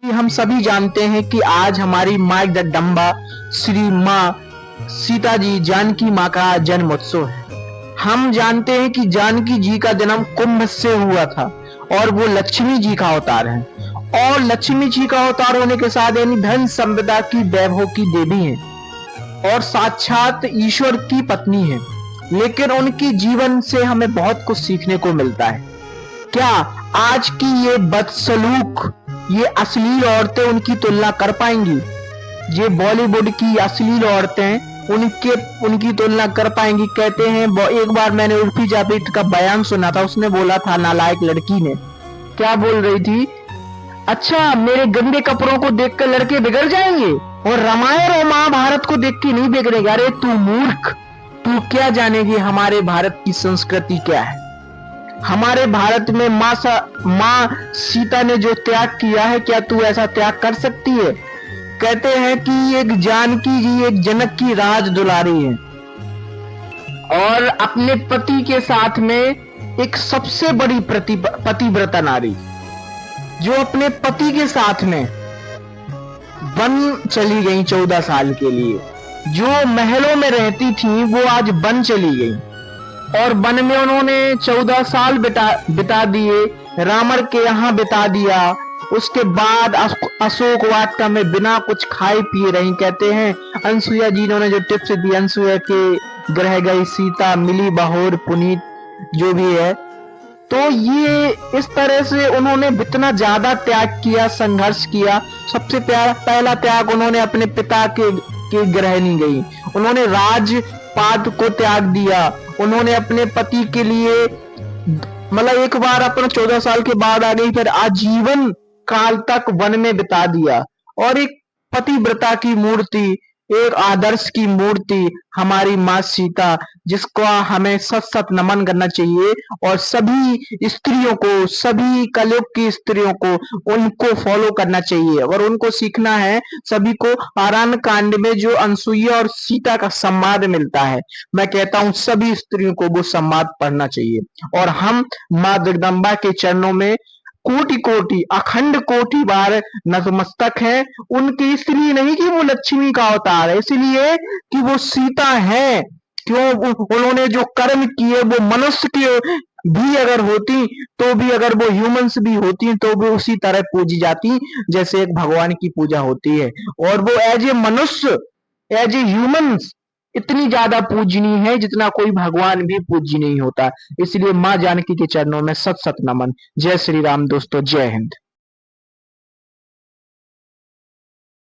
हम सभी जानते हैं कि आज हमारी माँ जगदम्बा श्री माँ सीता जी जानकी माँ का जन्मोत्सव है। हम जानते हैं कि जानकी जी का जन्म कुंभ से हुआ था और वो लक्ष्मी जी का अवतार है और लक्ष्मी जी का अवतार होने के साथ यानी धन संपदा की वैभव की देवी है और साक्षात ईश्वर की पत्नी है। लेकिन उनकी जीवन से हमें बहुत कुछ सीखने को मिलता है। क्या आज की ये बदसलूक, ये अश्लील औरतें उनकी तुलना कर पाएंगी? ये बॉलीवुड की अश्लील औरतें उनकी तुलना कर पाएंगी? कहते हैं, एक बार मैंने उर्फी जावेद का बयान सुना था। उसने बोला था, नालायक लड़की ने क्या बोल रही थी, अच्छा मेरे गंदे कपड़ों को देखकर लड़के बिगड़ जाएंगे और रामायण और महाभारत को देख के नहीं बिगड़ेगा। अरे तू मूर्ख, तू क्या जानेगी हमारे भारत की संस्कृति क्या है। हमारे भारत में माँ सीता ने जो त्याग किया है, क्या तू ऐसा त्याग कर सकती है? कहते हैं कि एक जानकी जी एक जनक की राज दुलारी है और अपने पति के साथ में एक सबसे बड़ी पतिव्रता नारी जो अपने पति के साथ में वन चली गई 14 साल के लिए। जो महलों में रहती थी वो आज वन चली गई और वन में उन्होंने 14 साल बिता दिए, रावण के यहाँ बिता दिया। उसके बाद अशोक वाटिका में बिना कुछ खाए पिए रही। कहते हैं अनसुईया जी ने जो टिप्स दी, अनसुईया के ग्रह गई सीता, मिली बहोर पुनीत, जो भी है। तो ये इस तरह से उन्होंने इतना ज्यादा त्याग किया, संघर्ष किया। सबसे पहला त्याग उन्होंने अपने पिता के ग्रह नहीं गई, उन्होंने राजपाद को त्याग दिया। उन्होंने अपने पति के लिए मतलब एक बार अपना 14 साल के बाद आ गई, फिर आजीवन काल तक वन में बिता दिया। और एक पतिव्रता की मूर्ति, एक आदर्श की मूर्ति हमारी माँ सीता, जिसको हमें सत नमन करना चाहिए। और सभी स्त्रियों को, सभी कलयुग की स्त्रियों को उनको फॉलो करना चाहिए और उनको सीखना है। सभी को आरण्य कांड में जो अनसुईया और सीता का संवाद मिलता है, मैं कहता हूं सभी स्त्रियों को वो संवाद पढ़ना चाहिए। और हम माँ जगदम्बा के चरणों में कोटि कोटि, अखंड कोटि बार नतमस्तक है। उनकी इसलिए नहीं कि वो लक्ष्मी का अवतार है, इसलिए कि वो सीता है। क्यों? उन्होंने जो कर्म किए वो मनुष्य के भी अगर होती तो भी, अगर वो ह्यूमंस भी होती तो भी उसी तरह पूजी जाती जैसे एक भगवान की पूजा होती है। और वो एज ए मनुष्य, एज ए ह्यूमंस इतनी ज्यादा पूजनीय है जितना कोई भगवान भी पूज्य नहीं होता। इसलिए माँ जानकी के चरणों में सत नमन। जय श्री राम दोस्तों, जय हिंद।